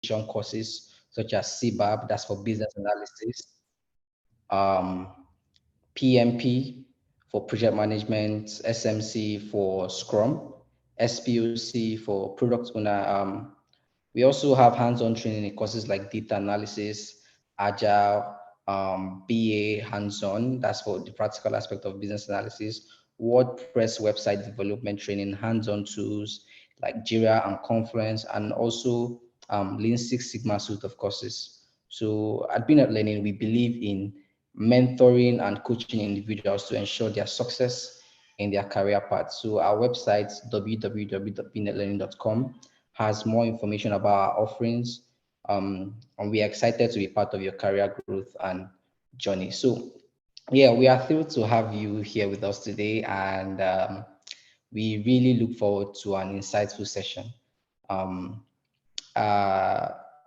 courses such as CBAB, that's for business analysis, PMP for project management, SMC for Scrum, SPOC for product owner. We also have hands-on training in courses like data analysis, Agile, BA hands-on, that's for the practical aspect of business analysis, WordPress website development training, hands-on tools like Jira and Confluence, and also Lean Six Sigma suite of courses. So at Peanut Learning, we believe in mentoring and coaching individuals to ensure their success in their career path. So our website, www.peanutlearning.com, has more information about our offerings. And we are excited to be part of your career growth and journey. So yeah, we are thrilled to have you here with us today, and we really look forward to an insightful session. Um,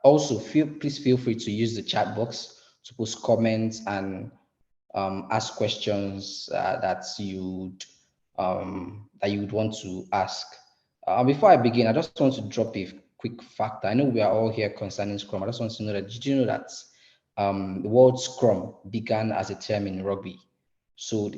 Also, please feel free to use the chat box to post comments and ask questions that you would want to ask. Before I begin, I just want to drop a quick fact. I know we are all here concerning Scrum. I just want to know that, did you know that the word Scrum began as a term in rugby? So,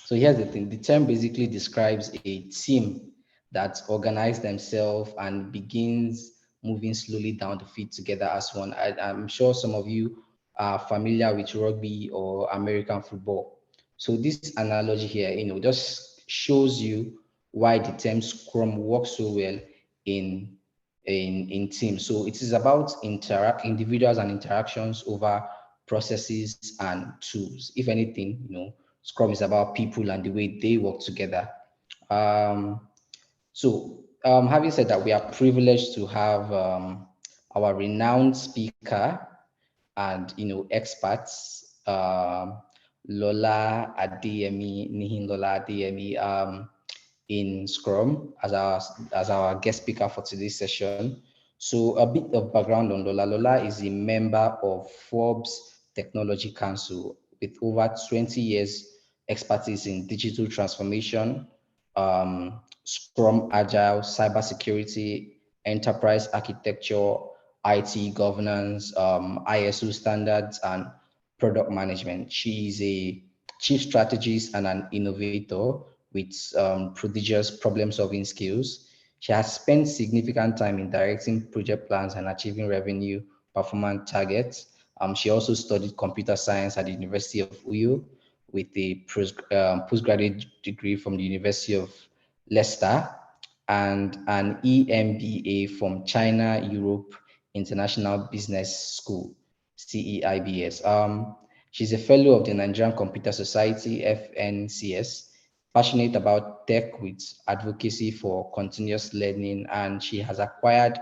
so here's the thing. The term basically describes a team that organizes themselves and begins moving slowly down the field together as one. I'm sure some of you are familiar with rugby or American football. So this analogy here, just shows you why the term Scrum works so well in in teams. So it is about individuals and interactions over processes and tools. If anything, Scrum is about people and the way they work together. Having said that, we are privileged to have our renowned speaker and experts, Lola Adeyemi, Nihin Lola Adeyemi, in Scrum as our guest speaker for today's session. So a bit of background on Lola. Lola is a member of Forbes Technology Council with over 20 years expertise in digital transformation, Scrum, Agile, cybersecurity, enterprise architecture, IT governance, ISO standards, and product management. She is a chief strategist and an innovator with prodigious problem-solving skills. She has spent significant time in directing project plans and achieving revenue performance targets. She also studied computer science at the University of Uyo with a postgraduate degree from the University of Leicester and an EMBA from China Europe International Business School, CEIBS. She's a fellow of the Nigerian Computer Society, FNCS, passionate about tech with advocacy for continuous learning, and she has acquired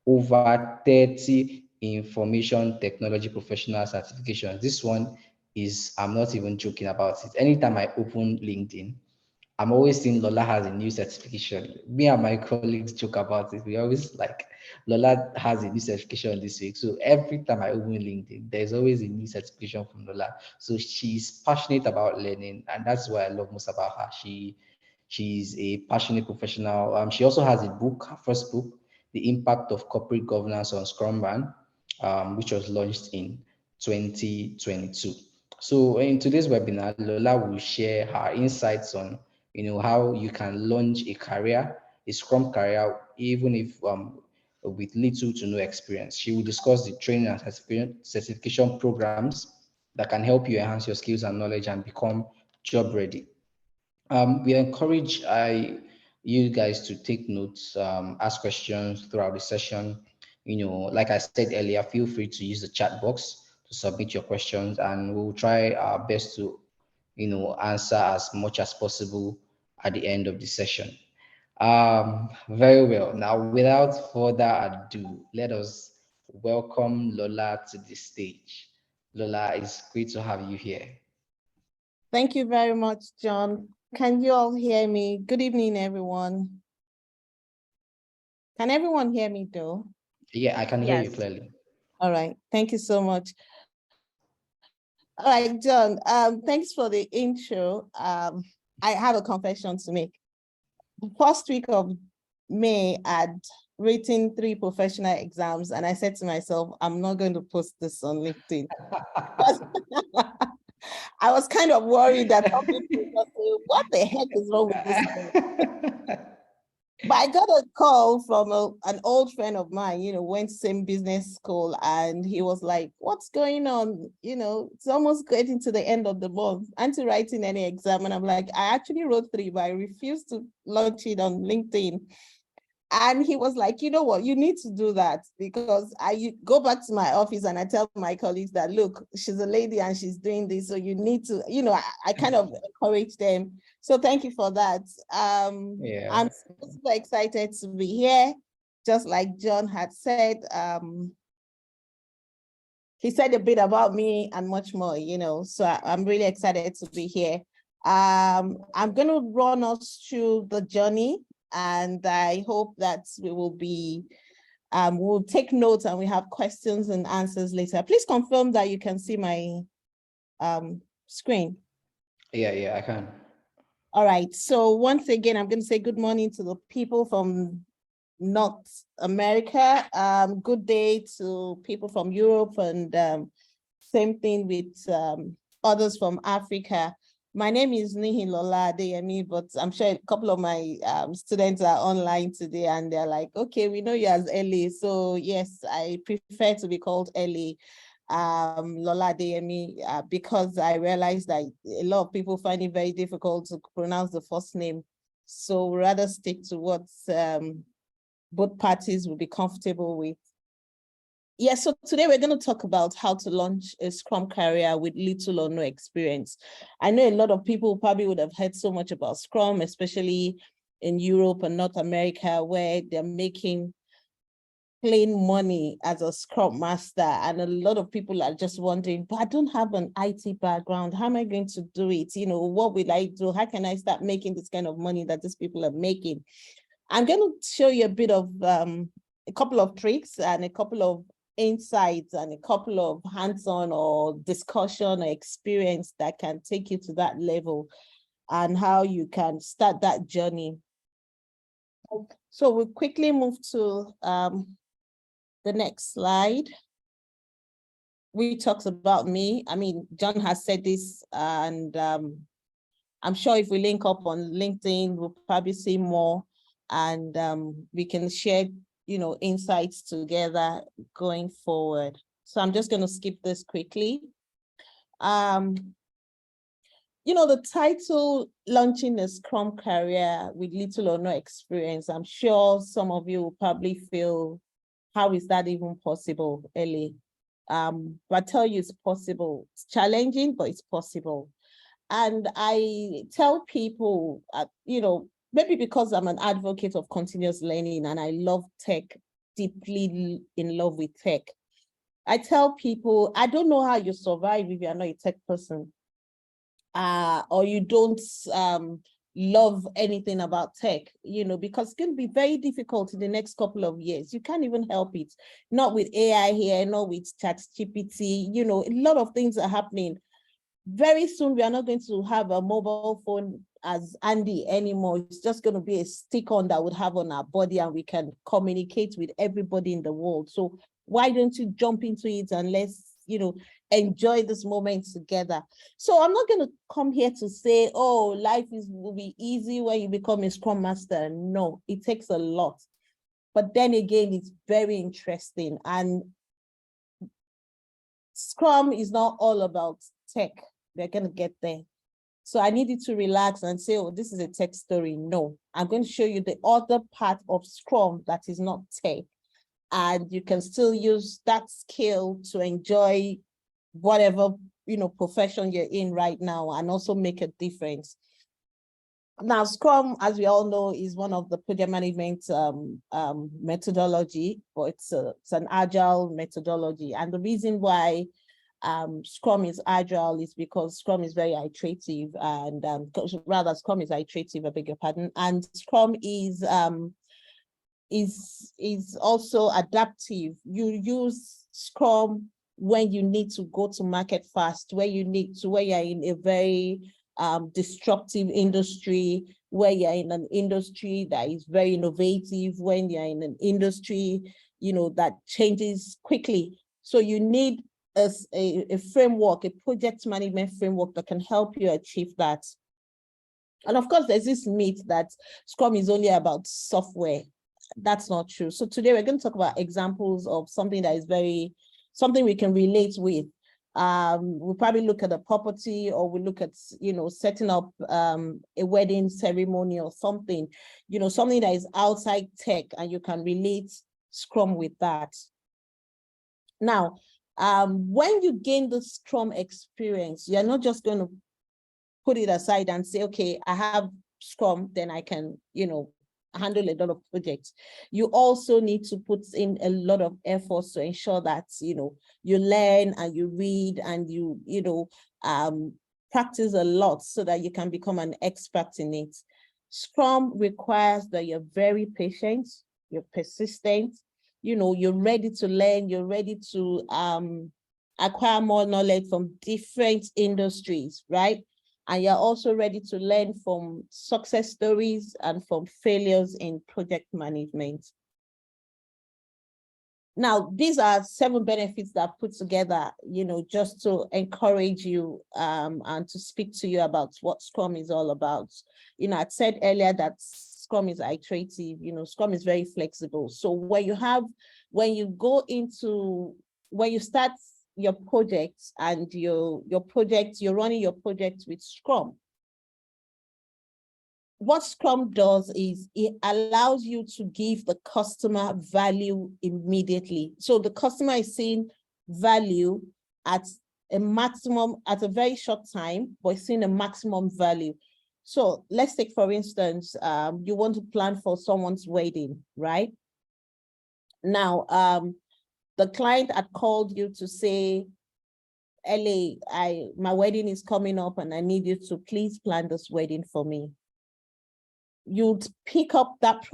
over 30 information technology professional certifications. This one is, I'm not even joking about it. Anytime I open LinkedIn, I'm always seeing Lola has a new certification. Me and my colleagues joke about it. We always like, Lola has a new certification this week. So every time I open LinkedIn, there's always a new certification from Lola. So she's passionate about learning, and that's what I love most about her. She's a passionate professional. She also has a book, her first book, The Impact of Corporate Governance on Scrum, which was launched in 2022. So in today's webinar, Lola will share her insights on how you can launch a Scrum career, even if with little to no experience. She will discuss the training and certification programs that can help you enhance your skills and knowledge and become job ready. We encourage you guys to take notes, ask questions throughout the session. Like I said earlier, feel free to use the chat box to submit your questions, and we'll try our best to, answer as much as possible at the end of the session. Very well. Now, without further ado, let us welcome Lola to the stage. Lola, it's great to have you here. Thank you very much, John. Can you all hear me? Good evening, everyone. Can everyone hear me though? Yeah, I can hear you clearly. All right. Thank you so much. All right, John, thanks for the intro. I have a confession to make. The first week of May, I'd written 3 professional exams, and I said to myself, I'm not going to post this on LinkedIn. I was kind of worried that some people would say, what the heck is wrong with this girl? But I got a call from an old friend of mine, went same business school, and he was like, what's going on? It's almost getting to the end of the month. Aren't you writing any exam? And I'm like, I actually wrote 3, but I refused to launch it on LinkedIn. And he was like, you know what, you need to do that, because I go back to my office and I tell my colleagues that, look, she's a lady and she's doing this. So you need to, I kind of encourage them. So thank you for that. Yeah. I'm super excited to be here. Just like John had said, he said a bit about me and much more, so I'm really excited to be here. I'm going to run us through the journey, and I hope that we will be, we'll take notes and we have questions and answers later. Please confirm that you can see my screen. Yeah, I can. All right, so once again, I'm going to say good morning to the people from North America. Good day to people from Europe, and same thing with others from Africa. My name is Nihin Lola Adeyemi, but I'm sure a couple of my students are online today and they're like, okay, we know you as Ellie. So yes, I prefer to be called Ellie Lola Adeyemi, because I realized that a lot of people find it very difficult to pronounce the first name. So rather stick to what both parties will be comfortable with. Yeah, so today we're going to talk about how to launch a Scrum career with little or no experience. I know a lot of people probably would have heard so much about Scrum, especially in Europe and North America, where they're making plain money as a Scrum Master. And a lot of people are just wondering, but I don't have an IT background. How am I going to do it? What will I do? How can I start making this kind of money that these people are making? I'm going to show you a bit of a couple of tricks and a couple of insights and a couple of hands-on or discussion or experience that can take you to that level and how you can start that journey. So we'll quickly move to the next slide. We talked about me. I mean, John has said this, and I'm sure if we link up on LinkedIn, we'll probably see more, and we can share insights together going forward. So I'm just going to skip this quickly. The title, Launching a Scrum Career with Little or No Experience, I'm sure some of you will probably feel, how is that even possible, Ellie? But I tell you, it's possible. It's challenging, but it's possible. And I tell people, maybe because I'm an advocate of continuous learning and I love tech, deeply in love with tech. I tell people, I don't know how you survive if you're not a tech person, or you don't love anything about tech, because it's going to be very difficult in the next couple of years. You can't even help it. Not with AI here, not with ChatGPT, a lot of things are happening. Very soon, we are not going to have a mobile phone as Andy anymore. It's just going to be a stick-on that would have on our body, and we can communicate with everybody in the world. So why don't you jump into it and let's, enjoy this moment together. So I'm not going to come here to say, oh, life will be easy when you become a Scrum Master. No, it takes a lot. But then again, it's very interesting. And Scrum is not all about tech. We're going to get there. So I need you to relax and say, oh, this is a tech story. No, I'm going to show you the other part of Scrum that is not tech. And you can still use that skill to enjoy whatever, profession you're in right now and also make a difference. Now, Scrum, as we all know, is one of the project management methodology, but it's an Agile methodology. And the reason why Scrum is Agile is because Scrum is very iterative, and Scrum is iterative, I beg your pardon, and Scrum is also adaptive. You use Scrum when you need to go to market fast, where you're in a very disruptive industry, where you're in an industry that is very innovative, when you're in an industry, that changes quickly. So you need a framework, a project management framework that can help you achieve that. And of course, there's this myth that Scrum is only about software. That's not true. So today we're going to talk about examples of something that is something we can relate with. We'll probably look at a property, or we look at, setting up a wedding ceremony or something, something that is outside tech, and you can relate Scrum with that. Now, when you gain the Scrum experience, you're not just going to put it aside and say, okay, I have Scrum, then I can, handle a lot of projects. You also need to put in a lot of efforts to ensure that, you learn and you read and you practice a lot so that you can become an expert in it. Scrum requires that you're very patient, you're persistent, you're ready to learn, you're ready to acquire more knowledge from different industries, right? And you're also ready to learn from success stories and from failures in project management. Now, these are 7 benefits that I've put together, just to encourage you and to speak to you about what Scrum is all about. I said earlier that Scrum is iterative, Scrum is very flexible. So when you start your project and you're running your project with Scrum, what Scrum does is it allows you to give the customer value immediately. So the customer is seeing value at a very short time, but seeing a maximum value. So let's take, for instance, you want to plan for someone's wedding, right? Now, the client had called you to say, LA, my wedding is coming up and I need you to please plan this wedding for me. You'd pick up that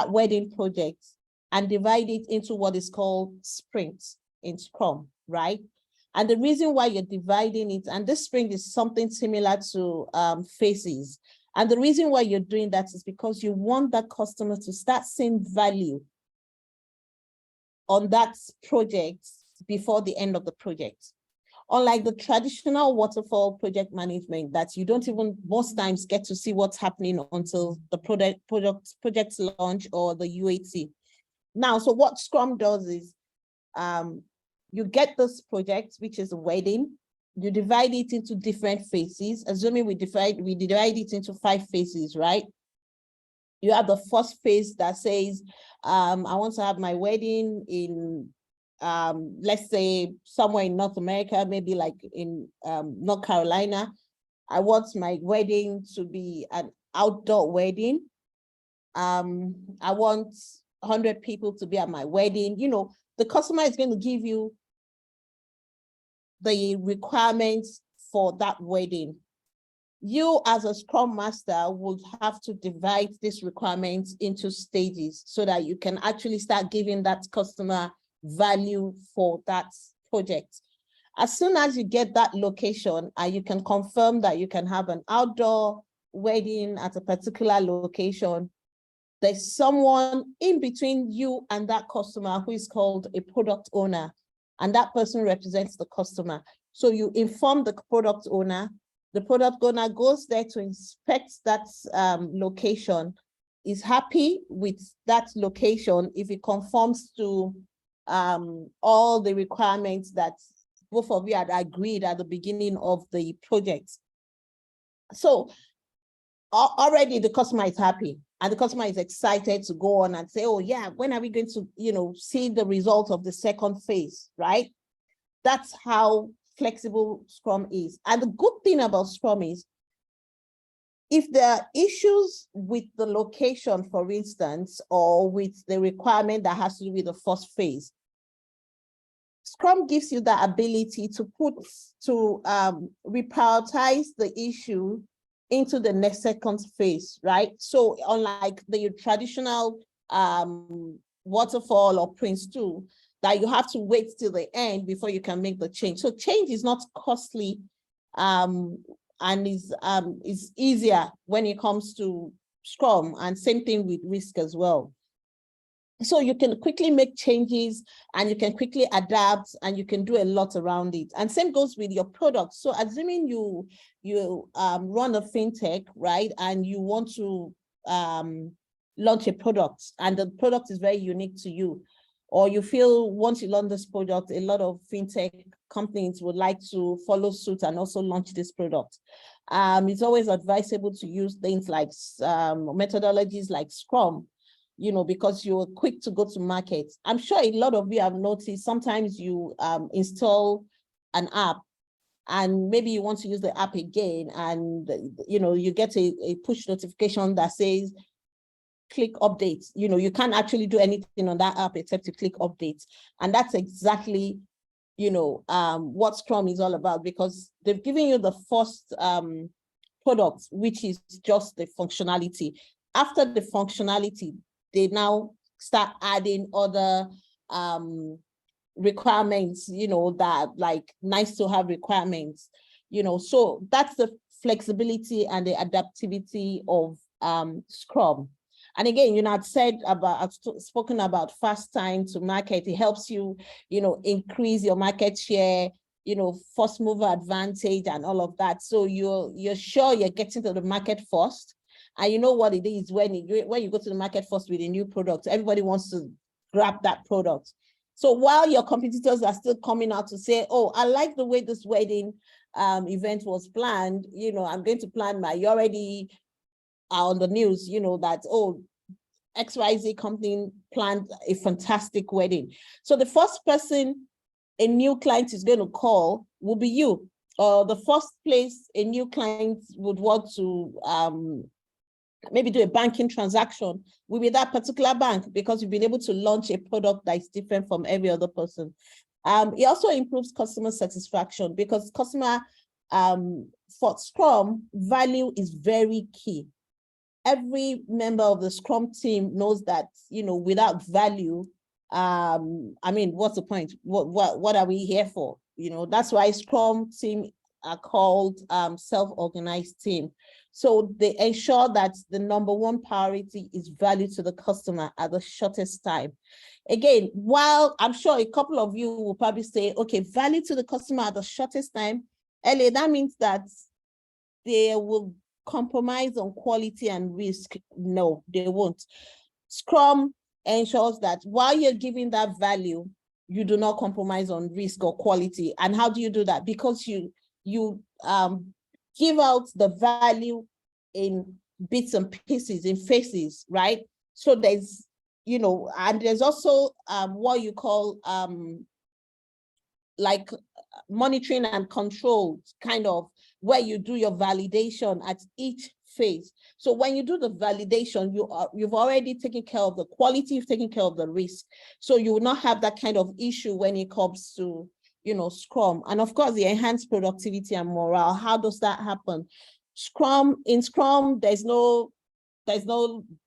wedding project, and divide it into what is called sprints in Scrum, right? And the reason why you're dividing it, and this sprint is something similar to phases. And the reason why you're doing that is because you want that customer to start seeing value on that project before the end of the project. Unlike the traditional waterfall project management that you don't even most times get to see what's happening until the project launch or the UAT. Now, so what Scrum does is you get this project, which is a wedding, you divide it into different phases, assuming we divide it into 5 phases, right? You have the first phase that says, I want to have my wedding in, let's say, somewhere in North America, maybe like in North Carolina. I want my wedding to be an outdoor wedding. I want 100 people to be at my wedding. The customer is going to give you the requirements for that wedding. You as a Scrum Master would have to divide these requirements into stages so that you can actually start giving that customer value for that project. As soon as you get that location and you can confirm that you can have an outdoor wedding at a particular location, there's someone in between you and that customer who is called a product owner, and that person represents the customer. So you inform the product owner. The product owner goes there to inspect that location, is happy with that location if it conforms to all the requirements that both of you had agreed at the beginning of the project. So already the customer is happy and the customer is excited to go on and say, oh yeah, when are we going to see the result of the second phase, right? That's how flexible Scrum is. And the good thing about Scrum is, if there are issues with the location, for instance, or with the requirement that has to do with the first phase, Scrum gives you the ability to reprioritize the issue into the next second phase, right? So unlike the traditional waterfall or Prince 2, that you have to wait till the end before you can make the change. So change is not costly and is easier when it comes to Scrum, and same thing with risk as well. So you can quickly make changes and you can quickly adapt and you can do a lot around it. And same goes with your product. So assuming you run a fintech, right, and you want to launch a product and the product is very unique to you, or you feel once you launch this product, a lot of fintech companies would like to follow suit and also launch this product. It's always advisable to use things like methodologies like Scrum, you know, because you're quick to go to market. I'm sure a lot of you have noticed sometimes you install an app and maybe you want to use the app again, and you know, you get a push notification that says click update. You know, you can't actually do anything on that app except to click update. And that's exactly, you know, what Scrum is all about, because they've given you the first product, which is just the functionality. After the functionality, they now start adding other requirements, you know, that like nice to have requirements, you know. So that's the flexibility and the adaptivity of Scrum. And again, you know, I've spoken about fast time to market. It helps you, you know, increase your market share, you know, first mover advantage and all of that. So you're sure you're getting to the market first. And you know what it is when you go to the market first with a new product, everybody wants to grab that product. So while your competitors are still coming out to say, oh, I like the way this wedding event was planned, you know, I'm going to plan you already are on the news, you know, that, oh, XYZ company planned a fantastic wedding. So the first person a new client is going to call will be you. The first place a new client would want to maybe do a banking transaction will be that particular bank, because you've been able to launch a product that is different from every other person. It also improves customer satisfaction, because for Scrum, value is very key. Every member of the Scrum team knows that, you know, without value, I mean, what's the point? What are we here for? You know, that's why Scrum team are called self-organized team. So they ensure that the number one priority is value to the customer at the shortest time. Again, while I'm sure a couple of you will probably say, okay, value to the customer at the shortest time, Ellie, that means that they will compromise on quality and risk. No, they won't. Scrum ensures that while you're giving that value, you do not compromise on risk or quality. And how do you do that? Because you give out the value in bits and pieces, in phases, right? So there's, you know, and there's also what you call like monitoring and control, kind of where you do your validation at each phase. So when you do the validation, you've already taken care of the quality, you've taken care of the risk. So you will not have that kind of issue when it comes to, you know, Scrum. And of course, the enhanced productivity and morale. How does that happen? In Scrum, there's no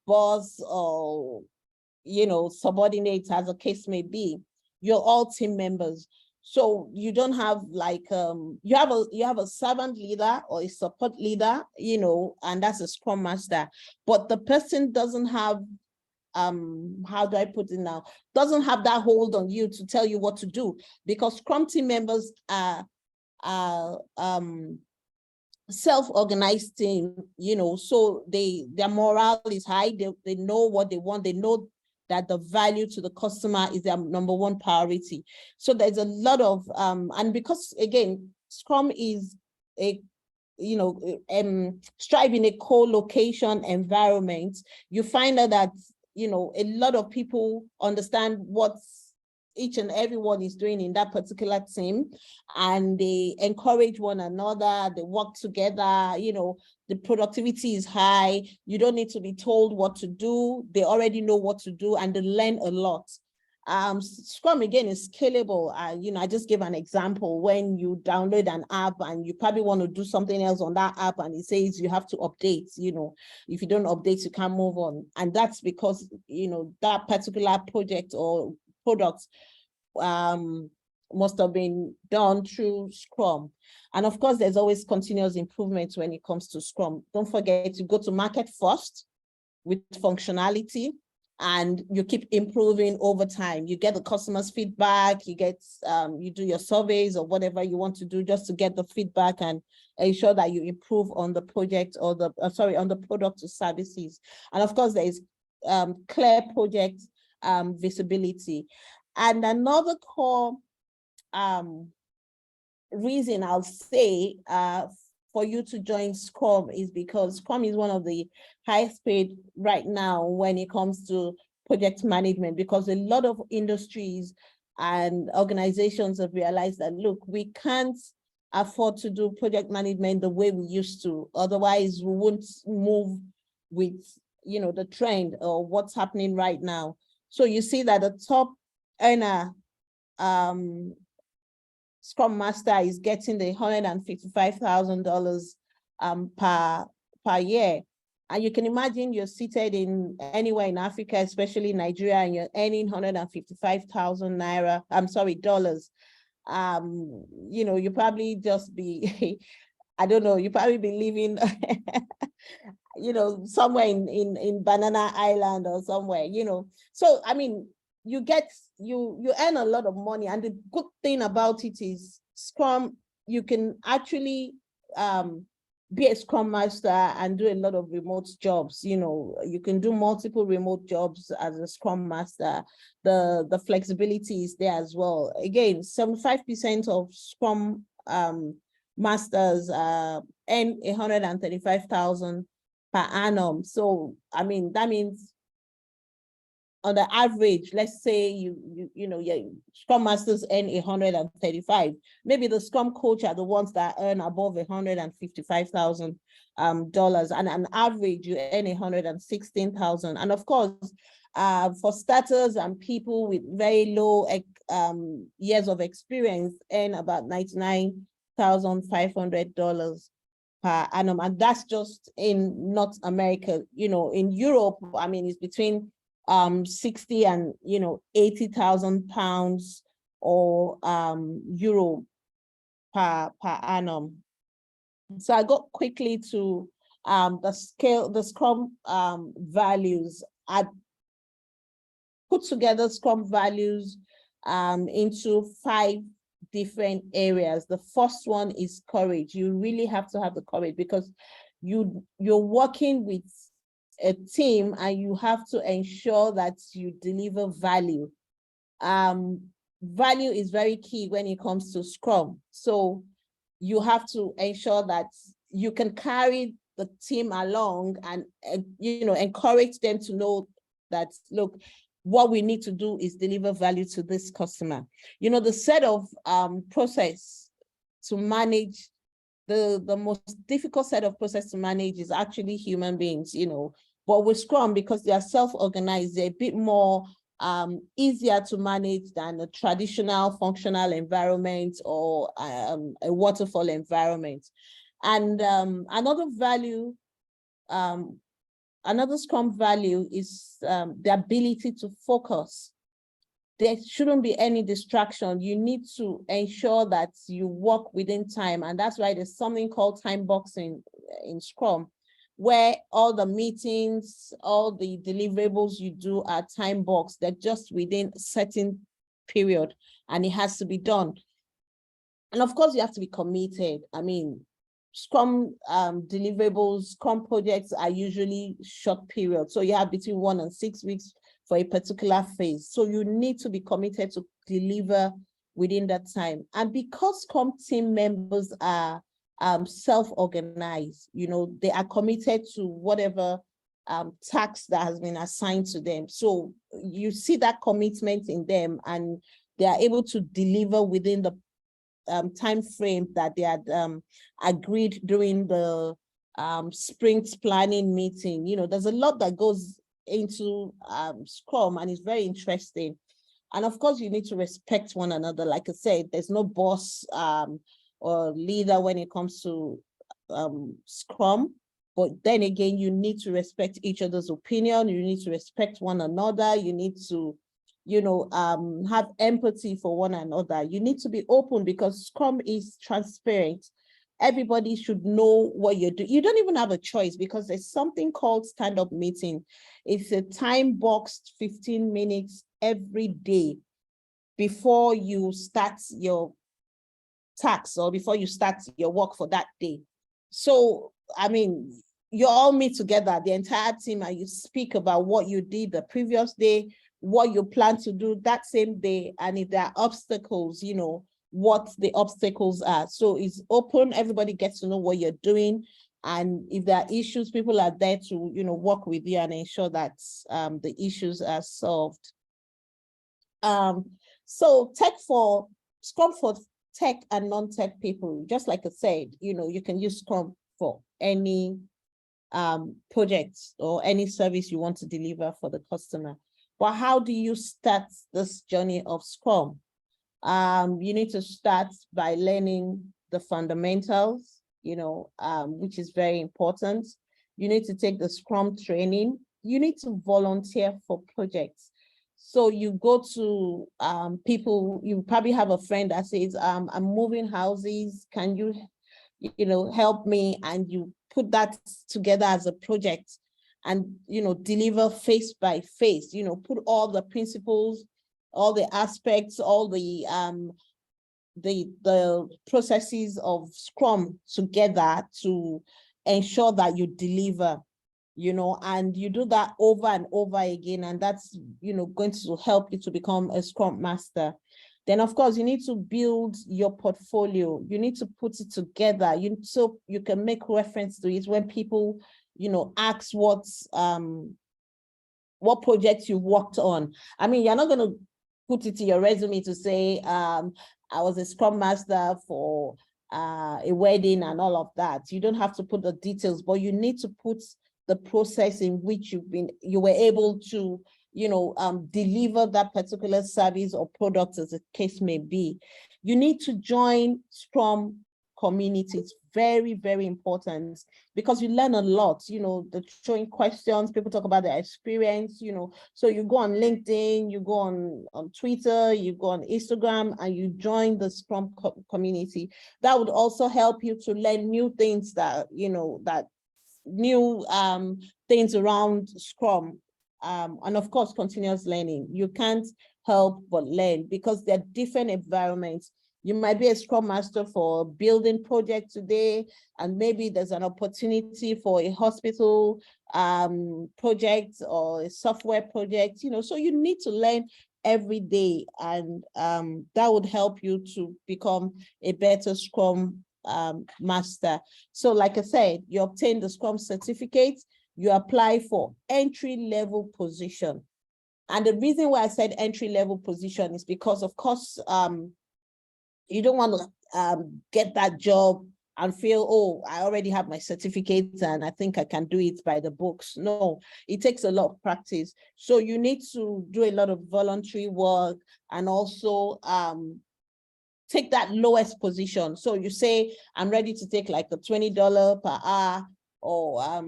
boss or, you know, subordinates, as the case may be. You're all team members. So you don't have like you have a servant leader or a support leader, you know, and that's a Scrum Master. But the person doesn't have how do I put it now? Doesn't have that hold on you to tell you what to do, because Scrum team members are self-organized team, you know, so their morale is high. They know what they want. They know that the value to the customer is their number one priority. So there's a lot of and because again, Scrum is a, you know, strive in a co-location environment, you find out that, you know, a lot of people understand what each and everyone is doing in that particular team, and they encourage one another, they work together, you know, the productivity is high, you don't need to be told what to do, they already know what to do, and they learn a lot. Scrum again is scalable. You know, I just gave an example. When you download an app and you probably want to do something else on that app and it says you have to update, you know, if you don't update, you can't move on. And that's because, you know, that particular project or product must have been done through Scrum. And of course, there's always continuous improvement when it comes to Scrum. Don't forget to go to market first with functionality, and you keep improving over time. You get the customer's feedback, you get, you do your surveys or whatever you want to do just to get the feedback and ensure that you improve on the project or the, on the product or services. And of course, there is clear project visibility. And another core reason I'll say for you to join Scrum is because Scrum is one of the highest paid right now when it comes to project management, because a lot of industries and organizations have realized that, look, we can't afford to do project management the way we used to. Otherwise, we won't move with, you know, the trend or what's happening right now. So you see that the top earner Scrum Master is getting the $155,000 per year. And you can imagine you're seated in anywhere in Africa, especially Nigeria, and you're earning 155,000 naira, dollars. You know, you probably just be, I don't know, you probably be living, you know, somewhere in Banana Island or somewhere, you know. So, I mean, you get, you earn a lot of money. And the good thing about it is Scrum, you can actually be a Scrum Master and do a lot of remote jobs. You know, you can do multiple remote jobs as a Scrum Master. The flexibility is there as well. Again, 75% of Scrum Masters earn 135,000 per annum. So, I mean, that means on the average, let's say you know, your Scrum Masters earn 135. Maybe the Scrum coach are the ones that earn above $155,000 and on average you earn 116,000. And of course, for starters and people with very low years of experience, earn about $99,500 per annum, and that's just in North America. You know, in Europe, I mean, it's between 60 and, you know, 80,000 pounds or euro per annum. So I got quickly to the Scrum values. I put together Scrum values into 5 different areas. The first one is courage. You really have to have the courage, because you're working with a team and you have to ensure that you deliver value. Value is very key when it comes to Scrum. So you have to ensure that you can carry the team along and you know, encourage them to know that, look, what we need to do is deliver value to this customer. You know, the set of process to manage, the most difficult set of process to manage is actually human beings, you know. But with Scrum, because they are self-organized, they're a bit more easier to manage than a traditional functional environment or a waterfall environment. And another value, another Scrum value is the ability to focus. There shouldn't be any distraction. You need to ensure that you work within time. And that's why there's something called time boxing in Scrum, where all the meetings, all the deliverables you do are time boxed. They're just within a certain period and it has to be done. And of course, you have to be committed. I mean, Scrum deliverables, Scrum projects are usually short periods. So you have between 1 and 6 weeks for a particular phase. So you need to be committed to deliver within that time. And because Scrum team members are self-organized, you know, they are committed to whatever task that has been assigned to them. So you see that commitment in them, and they are able to deliver within the time frame that they had agreed during the sprint planning meeting. You know, there's a lot that goes into Scrum, and it's very interesting. And of course, you need to respect one another. Like I said, there's no boss or leader when it comes to Scrum. But then again, you need to respect each other's opinion. You need to respect one another. You need to have empathy for one another. You need to be open because Scrum is transparent. Everybody should know what you're doing. You don't even have a choice because there's something called stand-up meeting. It's a time-boxed 15 minutes every day before you start your task or before you start your work for that day. So, I mean, you all meet together, the entire team, and you speak about what you did the previous day, what you plan to do that same day, and if there are obstacles, what the obstacles are. So it's open, everybody gets to know what you're doing. And if there are issues, people are there to, work with you and ensure that the issues are solved. So Scrum for tech and non-tech people, just like I said, you can use Scrum for any projects or any service you want to deliver for the customer. But how do you start this journey of Scrum? You need to start by learning the fundamentals, which is very important. You need to take the Scrum training. You need to volunteer for projects. So you go to people, you probably have a friend that says, I'm moving houses, can you, help me? And you put that together as a project and, deliver face by face, put all the principles, all the aspects, all the processes of Scrum together to ensure that you deliver, and you do that over and over again, and that's, going to help you to become a Scrum Master. Then, of course, you need to build your portfolio. You need to put it together, so you can make reference to it when people, ask what projects you worked on. I mean, you're not going to put it in your resume to say, I was a Scrum Master for a wedding and all of that. You don't have to put the details, but you need to put the process in which you were able to, deliver that particular service or product, as the case may be. You need to join Scrum community. It's very, very important because you learn a lot, the showing questions, people talk about their experience, so you go on LinkedIn, you go on Twitter, you go on Instagram, and you join the Scrum community. That would also help you to learn new things that, new things around Scrum. And of course, continuous learning. You can't help but learn because there are different environments. You might be a Scrum Master for a building project today, and maybe there's an opportunity for a hospital project or a software project, so you need to learn every day, and that would help you to become a better Scrum Master. So like I said, you obtain the Scrum certificate, you apply for entry-level position. And the reason why I said entry-level position is because, of course, you don't want to get that job and feel, oh, I already have my certificate and I think I can do it by the books. No, it takes a lot of practice. So you need to do a lot of voluntary work and also take that lowest position. So you say, I'm ready to take like a $20 per hour or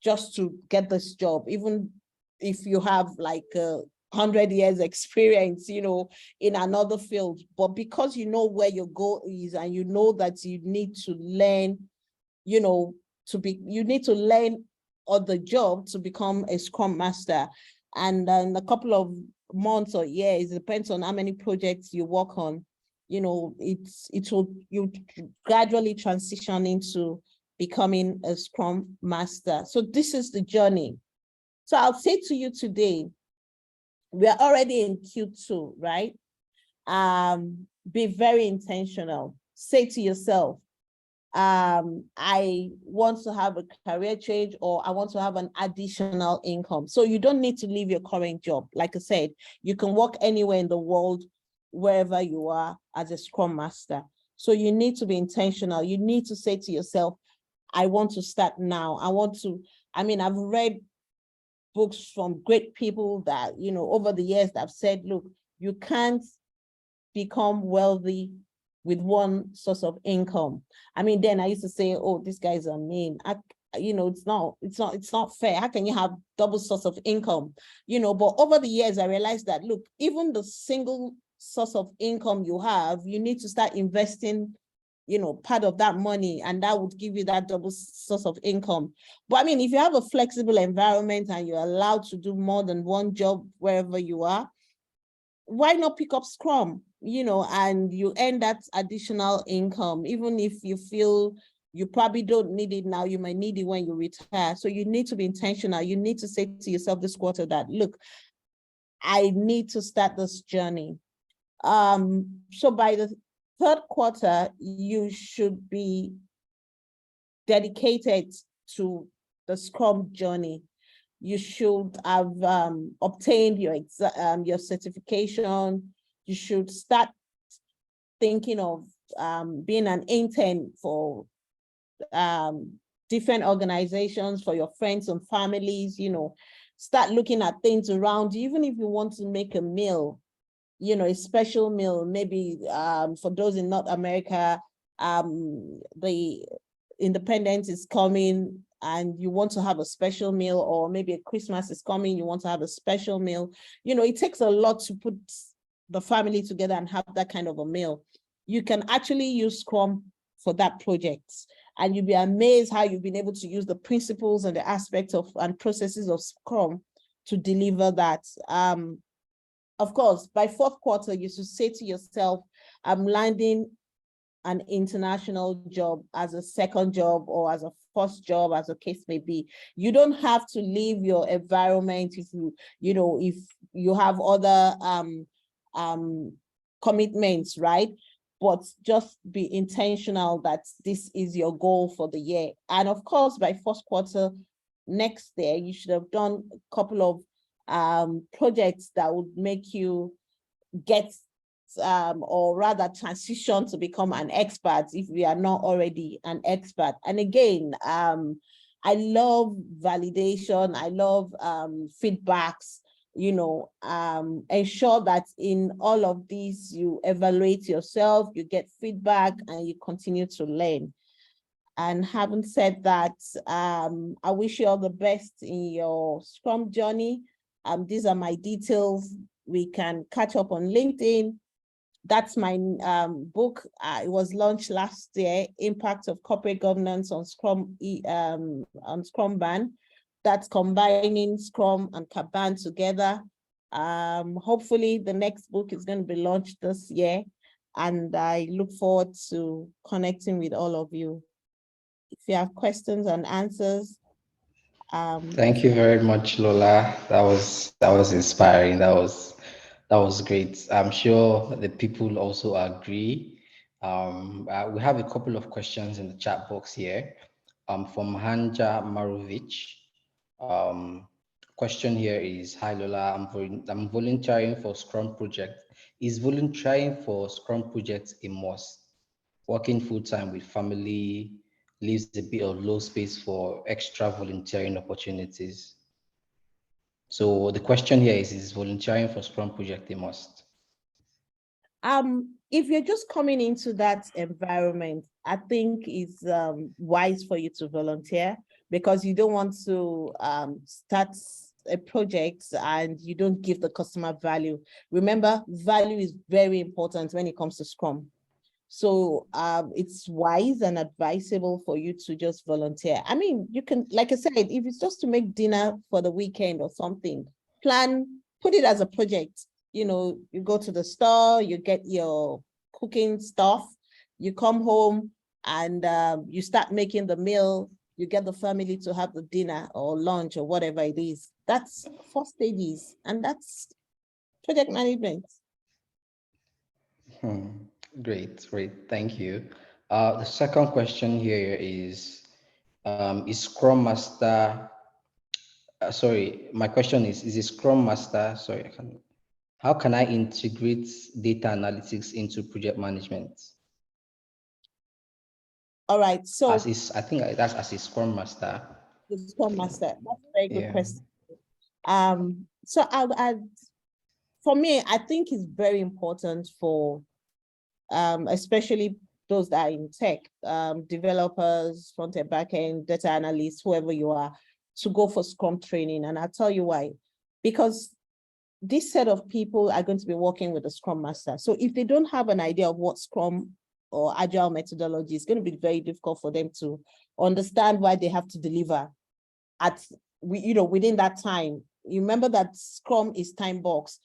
just to get this job, even if you have like 100 years experience, in another field. But because you know where your goal is and you know that you need to learn, you need to learn on the job to become a Scrum Master. And in a couple of months or years, it depends on how many projects you work on, you gradually transition into becoming a Scrum Master. So this is the journey. So I'll say to you today, we are already in Q2, right? Be very intentional. Say to yourself, I want to have a career change, or I want to have an additional income. So you don't need to leave your current job. Like I said, you can work anywhere in the world, wherever you are as a Scrum Master. So you need to be intentional. You need to say to yourself, I want to start now. I've read books from great people that, over the years that have said, look, you can't become wealthy with one source of income. Then I used to say, oh, these guys are mean. it's not fair. How can you have double source of income? But over the years, I realized that, look, even the single source of income you have, you need to start investing, part of that money, and that would give you that double source of income. But I mean, if you have a flexible environment and you're allowed to do more than one job wherever you are, why not pick up Scrum, and you earn that additional income, even if you feel you probably don't need it now, you might need it when you retire. So you need to be intentional. You need to say to yourself this quarter that, look, I need to start this journey. So by the third quarter, you should be dedicated to the Scrum journey. You should have obtained your certification. You should start thinking of being an intern for different organizations, for your friends and families. Start looking at things around you. Even if you want to make a meal, a special meal, maybe for those in North America, the independence is coming and you want to have a special meal, or maybe a Christmas is coming, you want to have a special meal. It takes a lot to put the family together and have that kind of a meal. You can actually use Scrum for that project, and you'll be amazed how you've been able to use the principles and the aspects of and processes of Scrum to deliver that. Of course, by fourth quarter, you should say to yourself, I'm landing an international job as a second job or as a first job, as the case may be. You don't have to leave your environment if you have other commitments, right? But just be intentional that this is your goal for the year. And of course, by first quarter next year, you should have done a couple of projects that would make you get or rather transition to become an expert if we are not already an expert. And again, I love validation. I love feedbacks, ensure that in all of these, you evaluate yourself, you get feedback, and you continue to learn. And having said that, I wish you all the best in your Scrum journey. These are my details. We can catch up on LinkedIn. That's my book. It was launched last year, Impact of Corporate Governance on Scrum Ban. That's combining Scrum and Kanban together. Hopefully the next book is going to be launched this year, and I look forward to connecting with all of you. If you have questions and answers. Thank you very much, Lola. That was inspiring. That was great. I'm sure the people also agree. We have a couple of questions in the chat box here. From Hanja Marovic. Question here is, hi Lola, I'm volunteering for Scrum project. Is volunteering for Scrum project a must? Working full-time with family leaves a bit of low space for extra volunteering opportunities. So the question here is volunteering for Scrum project a must? If you're just coming into that environment, I think it's wise for you to volunteer, because you don't want to start a project and you don't give the customer value. Remember, value is very important when it comes to Scrum. So it's wise and advisable for you to just volunteer. I mean, you can, like I said, if it's just to make dinner for the weekend or something, put it as a project. You go to the store, you get your cooking stuff, you come home and you start making the meal, you get the family to have the dinner or lunch or whatever it is. That's 4 stages, and that's project management. Great, thank you. The second question here is Scrum Master, sorry, my question is a Scrum Master, sorry, how can I integrate data analytics into project management? All right, so I think that's as a Scrum Master. The Scrum Master, that's a very good question. So for me, I think it's very important for especially those that are in tech, developers, front-end, back-end, data analysts, whoever you are, to go for Scrum training. And I'll tell you why. Because this set of people are going to be working with the Scrum Master. So if they don't have an idea of what Scrum or Agile methodology is, going to be very difficult for them to understand why they have to deliver within that time. You remember that Scrum is time box.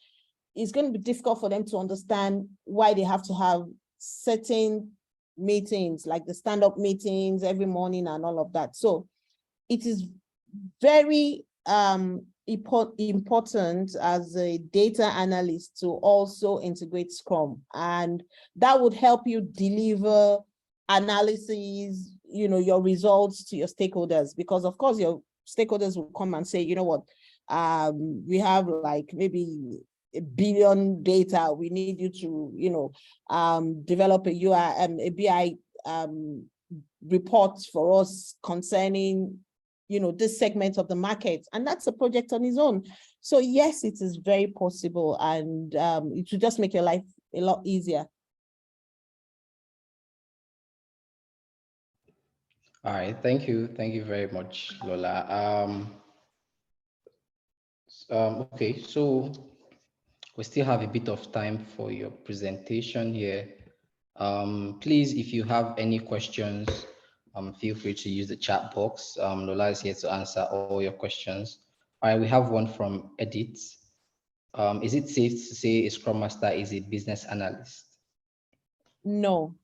It's going to be difficult for them to understand why they have to have certain meetings, like the stand-up meetings every morning and all of that. So it is very important as a data analyst to also integrate Scrum, and that would help you deliver analysis, your results to your stakeholders, because of course your stakeholders will come and say, you know what, we have like maybe 1 billion data. We need you to, develop a BI report for us concerning, this segment of the market. And that's a project on its own. So yes, it is very possible, and it will just make your life a lot easier. All right, thank you very much, Lola. Okay, so we still have a bit of time for your presentation here. Please, if you have any questions, feel free to use the chat box. Lola is here to answer all your questions. All right, we have one from Edith. Is it safe to say a Scrum Master is a business analyst? No,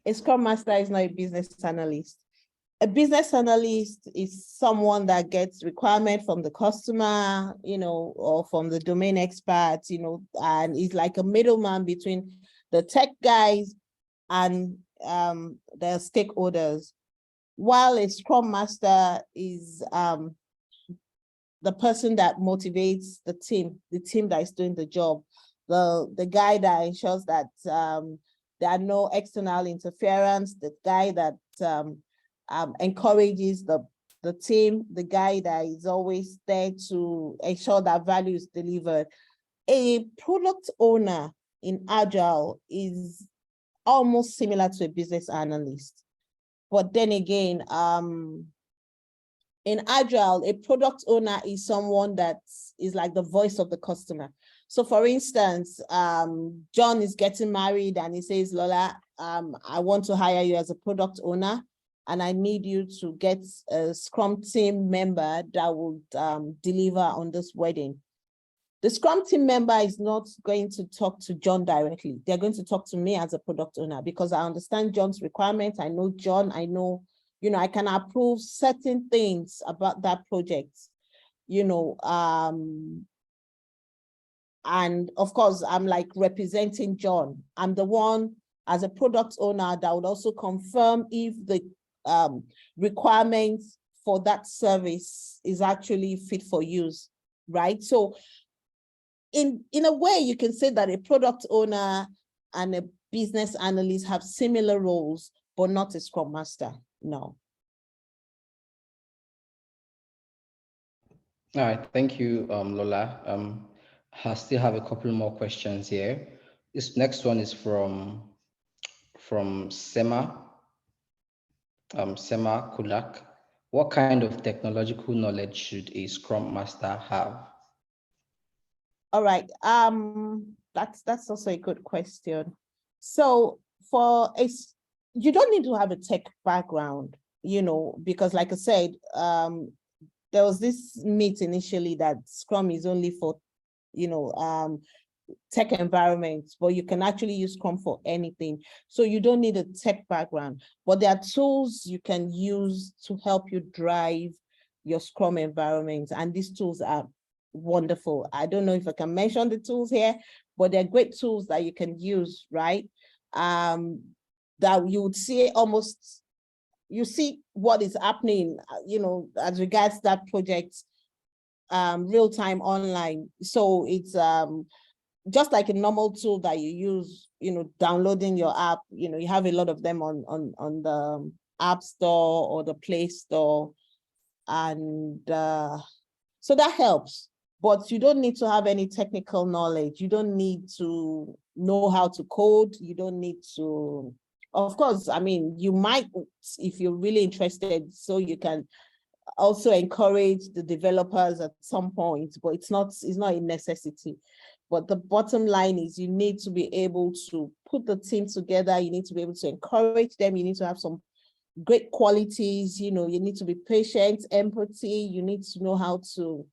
a Scrum Master is not a business analyst. A business analyst is someone that gets requirement from the customer, or from the domain experts, and is like a middleman between the tech guys and the stakeholders. While a Scrum Master is the person that motivates the team that is doing the job, the guy that ensures that there are no external interference, the guy that encourages the team, the guy that is always there to ensure that value is delivered. A product owner in Agile is almost similar to a business analyst. But then again, in Agile, a product owner is someone that is like the voice of the customer. So for instance, John is getting married and he says, Lola, I want to hire you as a product owner, and I need you to get a Scrum team member that will deliver on this wedding. The Scrum team member is not going to talk to John directly. They're going to talk to me as a product owner, because I understand John's requirements. I know John, I know, I can approve certain things about that project, and of course, I'm like representing John. I'm the one as a product owner that would also confirm if the requirements for that service is actually fit for use, right? So in a way, you can say that a product owner and a business analyst have similar roles, but not a Scrum Master, no. All right, thank you, Lola. I still have a couple more questions here. This next one is from Sema. Sema Kulak. What kind of technological knowledge should a Scrum Master have? All right, that's also a good question. So you don't need to have a tech background, because like I said, there was this myth initially that Scrum is only for, tech environments, but you can actually use Scrum for anything. So you don't need a tech background, but there are tools you can use to help you drive your Scrum environment. And these tools are wonderful. I don't know if I can mention the tools here, but they're great tools that you can use, right? That you would see you see what is happening, as regards that project, real time online. So it's just like a normal tool that you use, downloading your app. You have a lot of them on the App Store or the Play Store, and so that helps. But you don't need to have any technical knowledge. You don't need to know how to code. You don't need to of course, I mean, you might, if you're really interested, so you can also encourage the developers at some point, but it's not a necessity. But the bottom line is you need to be able to put the team together. You need to be able to encourage them. You need to have some great qualities. You need to be patient, empathy. You need to know how to,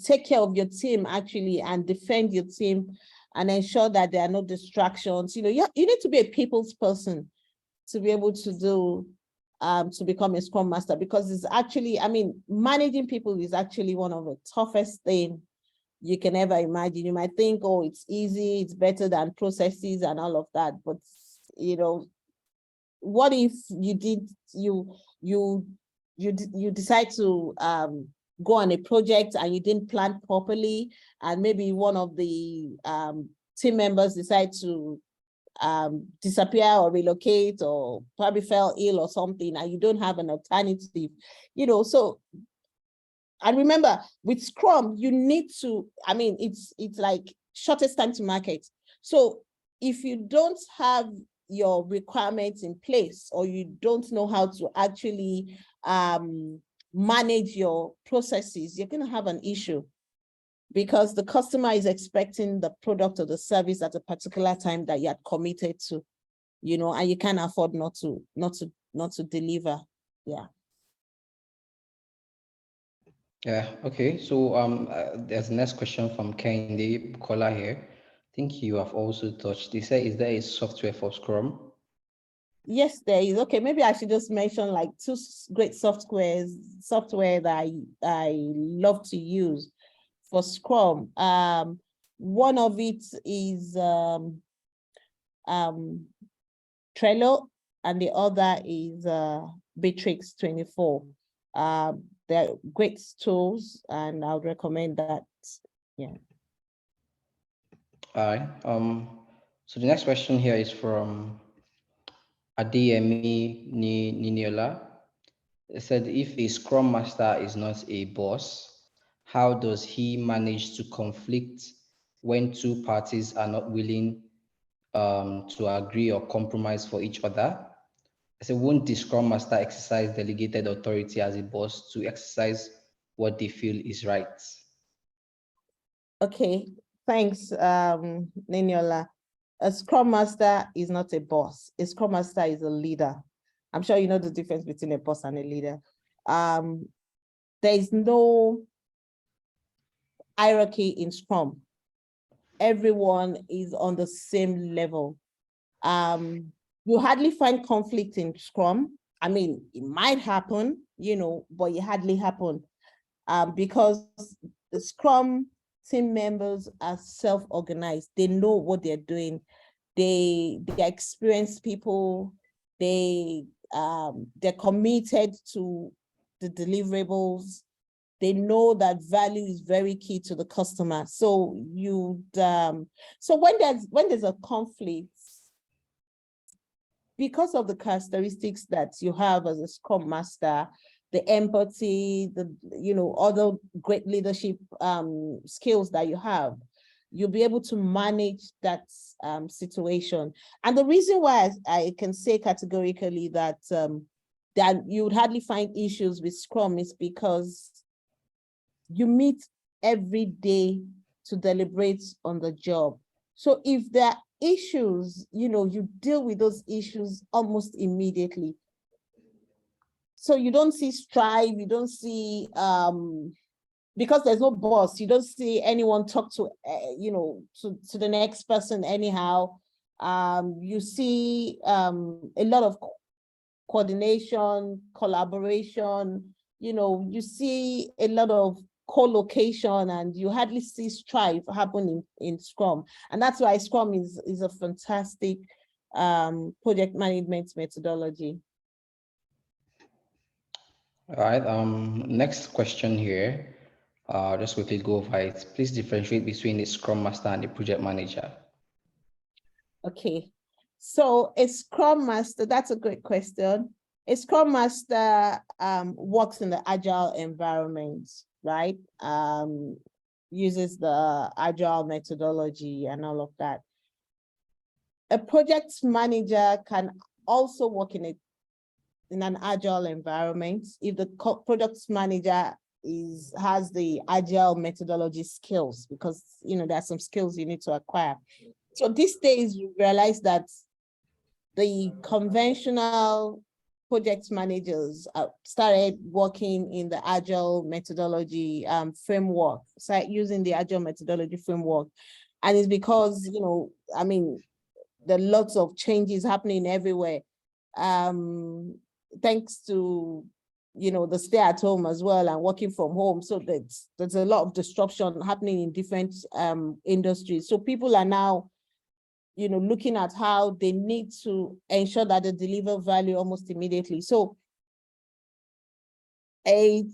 take care of your team actually and defend your team and ensure that there are no distractions. You need to be a people's person to be able to do to become a Scrum Master, because it's actually, I mean, managing people is actually one of the toughest things you can ever imagine. You might think, oh, it's easy, it's better than processes and all of that. But, what if you decide to go on a project and you didn't plan properly, and maybe one of the team members decide to disappear or relocate or probably fell ill or something, and you don't have an alternative, so. And remember, with Scrum, you need to, I mean, it's like shortest time to market. So if you don't have your requirements in place, or you don't know how to actually manage your processes, you're going to have an issue, because the customer is expecting the product or the service at a particular time that you had committed to, and you can't afford not to deliver. Yeah. Yeah, okay. So there's the next question from Kendi Bukola here. I think you have also touched. They say, is there a software for Scrum? Yes, there is. Okay, maybe I should just mention like two great software that I love to use for Scrum. One of it is Trello, and the other is Bitrix 24. They're great tools, and I would recommend that. Yeah. All right. So the next question here is from Adeyemi Niniola. It said, if a Scrum Master is not a boss, how does he manage to conflict when two parties are not willing to agree or compromise for each other? I said, won't the Scrum Master exercise delegated authority as a boss to exercise what they feel is right? Okay, thanks, Niniola. A Scrum Master is not a boss. A Scrum Master is a leader. I'm sure you know the difference between a boss and a leader. There is no hierarchy in Scrum. Everyone is on the same level. You hardly find conflict in Scrum. I mean, it might happen, but it hardly happen because the Scrum team members are self-organized. They know what they're doing. They're experienced people. They're committed to the deliverables. They know that value is very key to the customer. So so when there's a conflict, because of the characteristics that you have as a Scrum Master, the empathy, other great leadership skills that you have, you'll be able to manage that situation. And the reason why I can say categorically that you would hardly find issues with Scrum is because you meet every day to deliberate on the job. So if there are issues, you deal with those issues almost immediately. So you don't see strife, you don't see, because there's no boss, you don't see anyone talk to, to the next person anyhow. You see a lot of coordination, collaboration, you see a lot of co-location, and you hardly see strife happening in Scrum. And that's why Scrum is a fantastic project management methodology. All right. Next question here. Just quickly go over it. Please differentiate between a Scrum Master and a project manager. Okay. So a Scrum Master, that's a great question. A Scrum Master works in the Agile environment, right? Uses the Agile methodology and all of that. a project manager can also work in an agile environment if the product manager has the agile methodology skills, because there are some skills you need to acquire. So these days you realize that the conventional project managers started working in the agile methodology framework, start using the agile methodology framework. And it's because, there are lots of changes happening everywhere. Thanks to, the stay at home as well and working from home. So there's a lot of disruption happening in different industries. So people are now, looking at how they need to ensure that they deliver value almost immediately. So a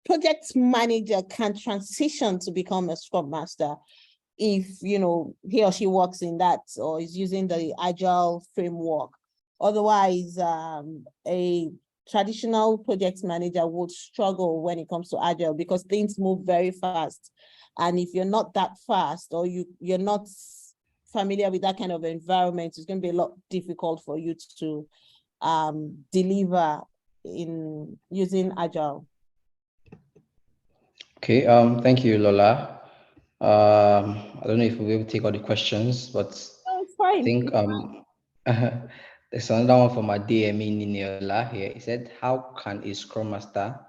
project manager can transition to become a Scrum Master if, he or she works in that or is using the Agile framework. Otherwise, a traditional project manager would struggle when it comes to Agile because things move very fast. And if you're not that fast or you're not familiar with that kind of environment, it's going to be a lot difficult for you to deliver in using Agile. Okay, thank you, Lola. I don't know if we'll be able to take all the questions, but it's fine. I think there's another one from our DME Niniola here. He said, how can a Scrum Master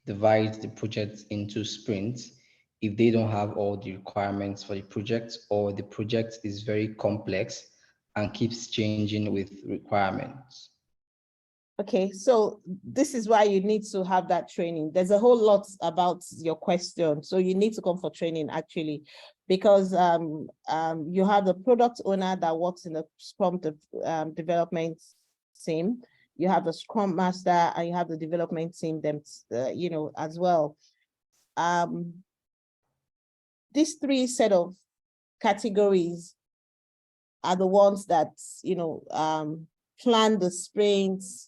divide the project into sprints if they don't have all the requirements for the project, or the project is very complex and keeps changing with requirements? Okay, so this is why you need to have that training. There's a whole lot about your question. So you need to come for training actually, because you have the product owner that works in the Scrum development team. You have the Scrum Master and you have the development team, as well. These three set of categories are the ones that, plan the sprints,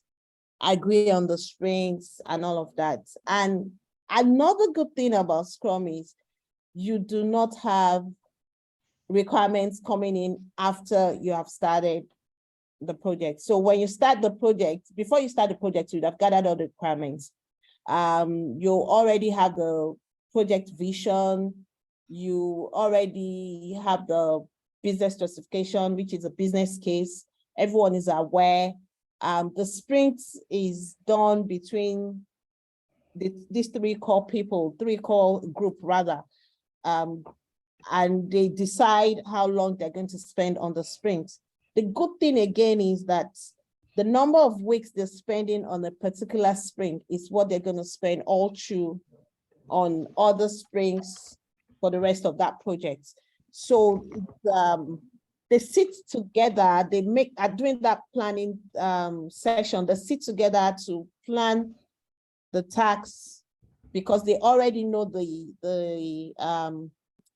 agree on the sprints and all of that. And another good thing about Scrum is you do not have requirements coming in after you have started the project. So when you start the project, before you start the project, you'd have gathered all the requirements. You already have the project vision. You already have the business justification, which is a business case. Everyone is aware. The sprint is done between these three core group rather. And they decide how long they're going to spend on the sprint. The good thing again is that the number of weeks they're spending on a particular sprint is what they're going to spend all through on other sprints for the rest of that project. So they sit together, during that planning session, they sit together to plan the tasks because they already know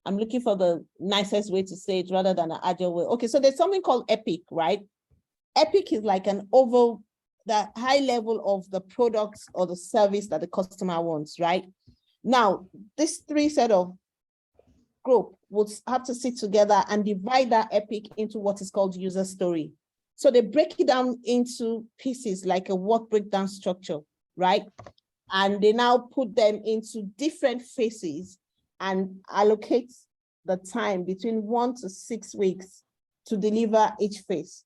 I'm looking for the nicest way to say it rather than an agile way. Okay, so there's something called EPIC, right? EPIC is like the high level of the product or the service that the customer wants, right? Now, this three set of group would have to sit together and divide that EPIC into what is called user story. So they break it down into pieces like a work breakdown structure, right? And they now put them into different phases and allocate the time between 1 to 6 weeks to deliver each phase.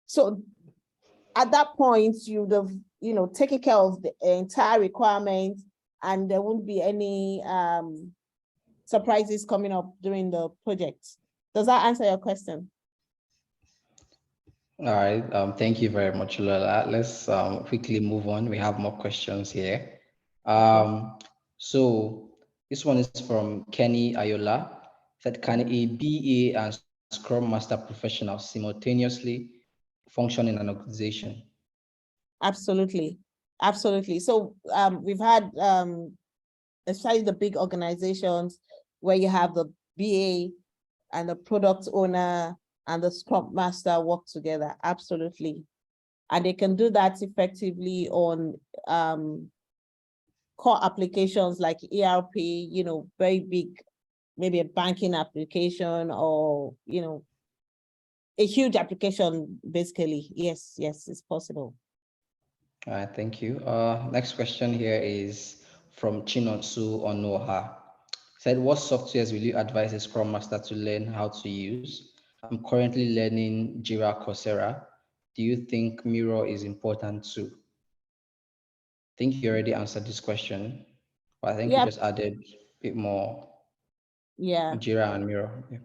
So at that point, you would have, taken care of the entire requirement, and there won't be any surprises coming up during the project. Does that answer your question? All right, thank you very much, Lola. Let's quickly move on. We have more questions here. So this one is from Kenny Ayola. That can a BA and Scrum Master professional simultaneously function in an organization? Absolutely, absolutely. So we've had, especially the big organizations where you have the BA and the product owner and the Scrum Master work together. Absolutely. And they can do that effectively on core applications like ERP, very big, maybe a banking application or, a huge application, basically. Yes, it's possible. All right, thank you. Next question here is from Chinonsu Onoha. Said, what softwares will you advise a Scrum Master to learn how to use? I'm currently learning Jira Coursera. Do you think Miro is important too? I think you already answered this question, but I think you Yeah, just added a bit more yeah, Jira and Miro. Yeah.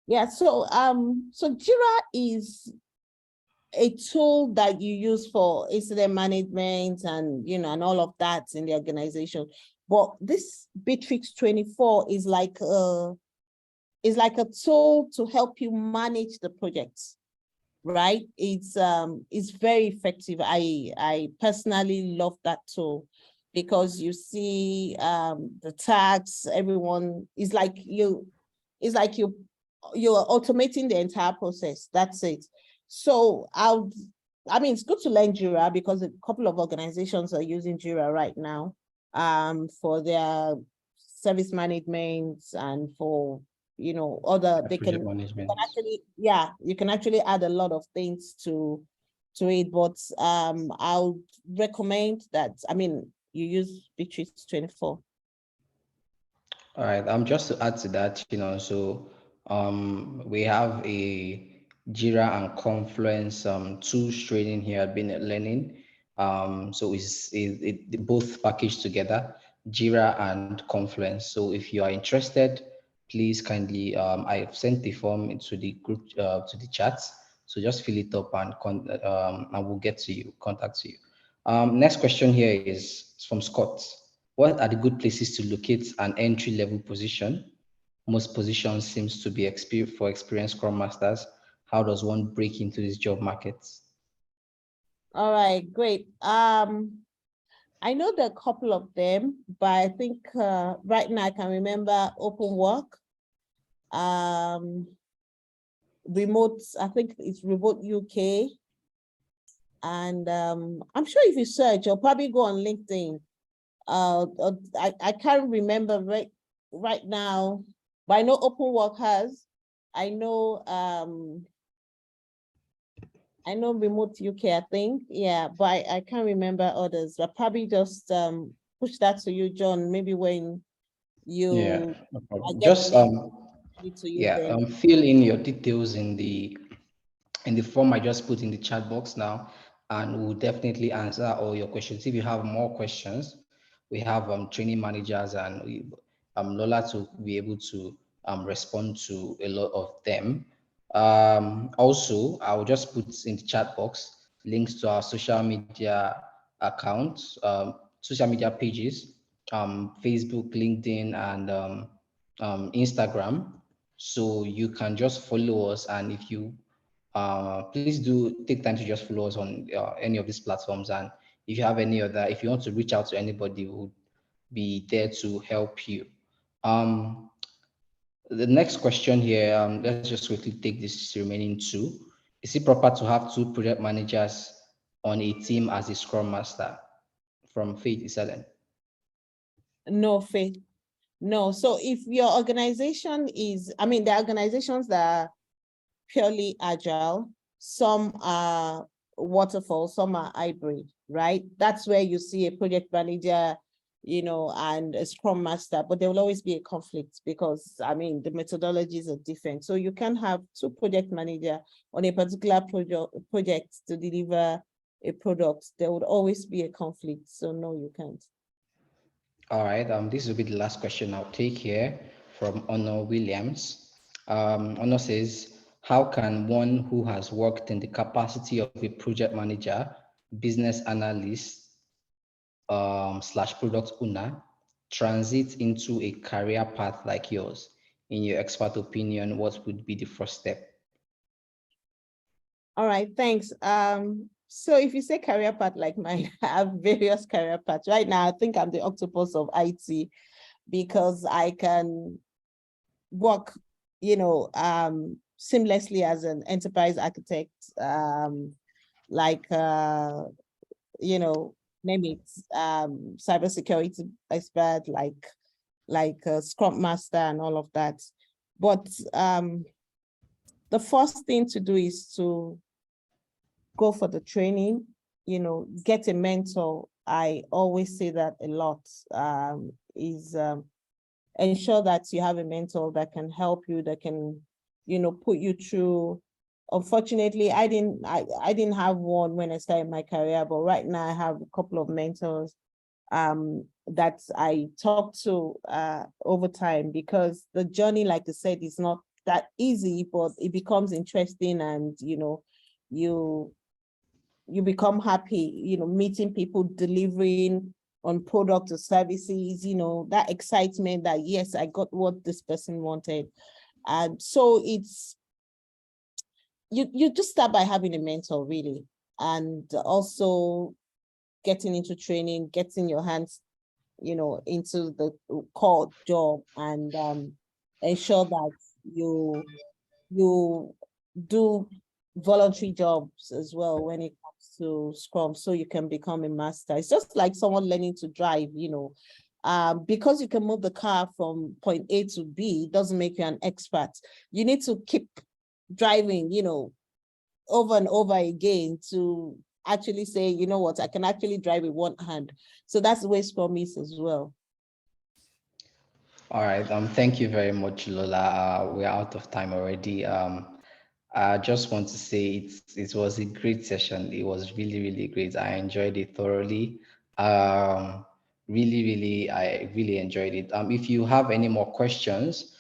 yeah. So Jira is a tool that you use for incident management and and all of that in the organization. But this Bitrix 24 is like a tool to help you manage the projects, right? It's very effective. I personally love that tool because you see the tags, everyone is like you're automating the entire process. That's it. So I mean, it's good to learn Jira because a couple of organizations are using Jira right now for their service management and for other they Project can management. actually, you can actually add a lot of things to it. But I would recommend that, I mean, you use Bitrix 24. All right. Just to add to that, so we have a Jira and Confluence tools training here at Been Learning. So both packaged together, Jira and Confluence. So if you are interested, please kindly I've sent the form into the group to the chat. So just fill it up and we'll get to you, contact you. Next question here is from Scott. What are the good places to locate an entry-level position? Most positions seems to be for experienced Scrum Masters. How does one break into this job market? All right, great. I know there are a couple of them, but I think right now I can remember Open Work, Remote, I think it's Remote UK. And I'm sure if you search, you'll probably go on LinkedIn. I can't remember right now, but I know Open Work has. I know Remote UK, I think. Yeah, but I can't remember others. But probably just push that to you, John. Maybe when Yeah, you no problem. get the Just link to use yeah, them. fill in your details in the form I just put in the chat box now, and we'll definitely answer all your questions. If you have more questions, we have training managers and Lola to be able to respond to a lot of them. Also, I'll just put in the chat box links to our social media accounts, social media pages, Facebook, LinkedIn, and Instagram. So you can just follow us, and if you please do take time to just follow us on any of these platforms. And if you have any other, if you want to reach out to anybody who would be there to help you. The next question here, let's just quickly take this remaining two. Is it proper to have two project managers on a team as a Scrum Master? From Faith Isalen. No, Faith. No. So if your organization is, I mean, there are organizations that are purely agile, some are waterfall, some are hybrid, right? That's where you see a project manager, and a Scrum Master, but there will always be a conflict because, I mean, the methodologies are different. So you can have two project manager on a particular project to deliver a product. There would always be a conflict. So no, you can't. All right, this will be the last question I'll take here from Honor Williams. Honor says, how can one who has worked in the capacity of a project manager, business analyst, slash product owner, transit into a career path like yours? In your expert opinion, what would be the first step? All right, thanks. So if you say career path like mine, I have various career paths. Right now, I think I'm the octopus of IT because I can work, seamlessly as an enterprise architect, like name it, cybersecurity expert, like a Scrum Master and all of that. But the the first thing to do is to go for the training, get a mentor. I always say that a lot, is ensure that you have a mentor that can help you, that can, put you through. Unfortunately, I didn't have one when I started my career, but right now I have a couple of mentors that I talk to over time, because the journey, like I said, is not that easy, but it becomes interesting, and you become happy, meeting people, delivering on product or services, that excitement that, yes, I got what this person wanted. And so it's, you just start by having a mentor, really, and also getting into training, getting your hands, into the core job, and ensure that you do voluntary jobs as well when it comes to Scrum, so you can become a master. It's just like someone learning to drive, because you can move the car from point A to B doesn't make you an expert. You need to keep driving, over and over again to actually say, you know what, I can actually drive with one hand. So that's the way Scrum is as well. All right. Thank you very much, Lola. We're out of time already. I just want to say it was a great session. It was really, really great. I enjoyed it thoroughly. I really enjoyed it. If you have any more questions,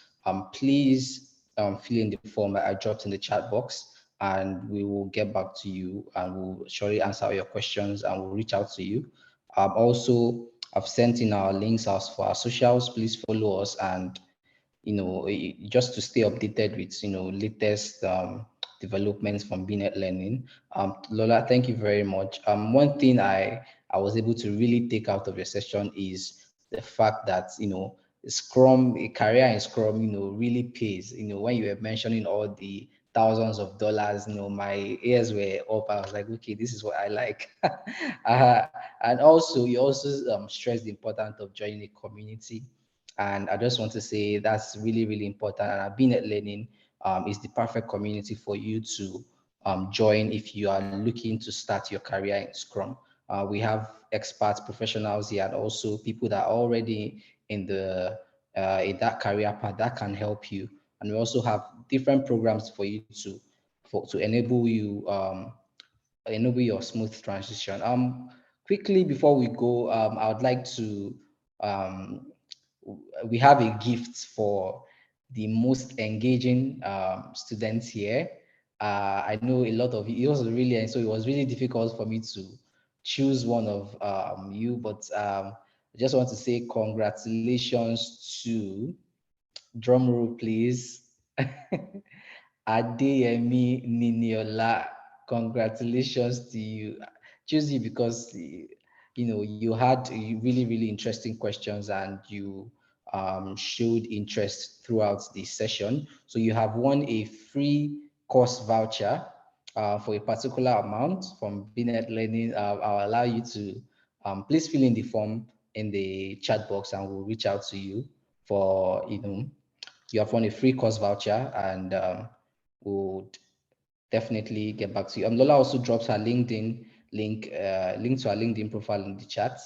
please fill in the form that I dropped in the chat box, and we will get back to you, and we'll surely answer your questions, and we'll reach out to you. Also, I've sent in our links as for our socials. Please follow us, and just to stay updated with latest developments from BNet Learning. Lola, thank you very much. One thing I was able to really take out of your session is the fact that Scrum, a career in Scrum, really pays. When you were mentioning all the thousands of dollars, my ears were up. I was like, okay, this is what I like. And also, you also stress the importance of joining a community. And I just want to say that's really, really important. And I've been at Learning is the perfect community for you to join if you are looking to start your career in Scrum. We have experts, professionals here, and also people that are already in that career path that can help you. And we also have different programs for you to enable your smooth transition. Quickly before we go, I would like to um, we have a gift for the most engaging students here. I know a lot of it was really, and so it was really difficult for me to choose one of you, but I just want to say congratulations to, drum roll please, Adeyemi Niniola. Congratulations to you. Choose you because you had really, really interesting questions, and you showed interest throughout the session. So you have won a free course voucher for a particular amount from BNet Learning. I'll allow you to please fill in the form in the chat box, and we'll reach out to you for you have won a free course voucher, and we'll definitely get back to you. Lola also drops her LinkedIn link to her LinkedIn profile in the chat.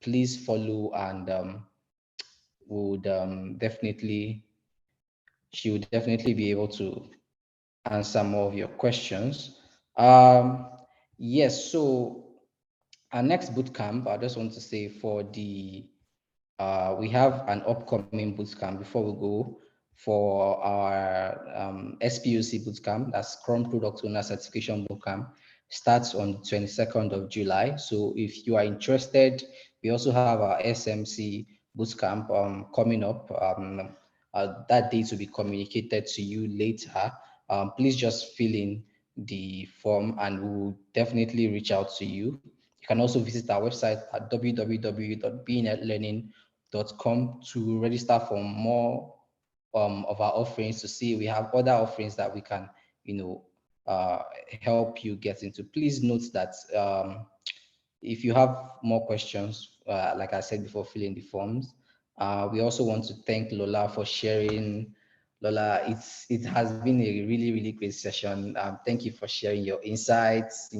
Please follow, and would definitely she would definitely be able to answer more of your questions. Yes, so our next bootcamp, I just want to say for the we have an upcoming bootcamp before we go for our SPOC bootcamp, that's Scrum Product Owner Certification Bootcamp, starts on the 22nd of July. So if you are interested, we also have our SMC bootcamp coming up. That date will be communicated to you later. Please just fill in the form, and we'll definitely reach out to you. You can also visit our website at www.bnetlearning.com to register for more of our offerings, to see we have other offerings that we can, uh, help you get into. Please note that if you have more questions, like I said before, fill in the forms. We also want to thank Lola for sharing Lola, it has been a really, really great session. Thank you for sharing your insights,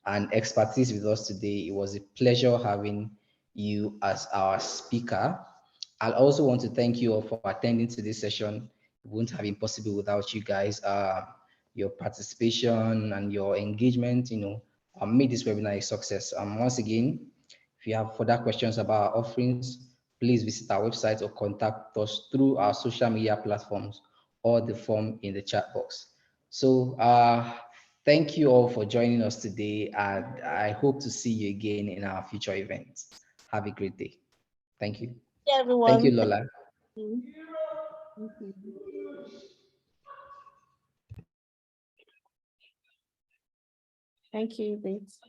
and expertise with us today. It was a pleasure having you as our speaker. I also want to thank you all for attending to this session. It wouldn't have been possible without you guys. Your participation and your engagement, made this webinar a success. Once again, if you have further questions about our offerings, please visit our website or contact us through our social media platforms or the form in the chat box. So thank you all for joining us today, and I hope to see you again in our future events. Have a great day. Thank you. Yeah, Thank you, everyone. Lola. Thank you. Thank you, Bates.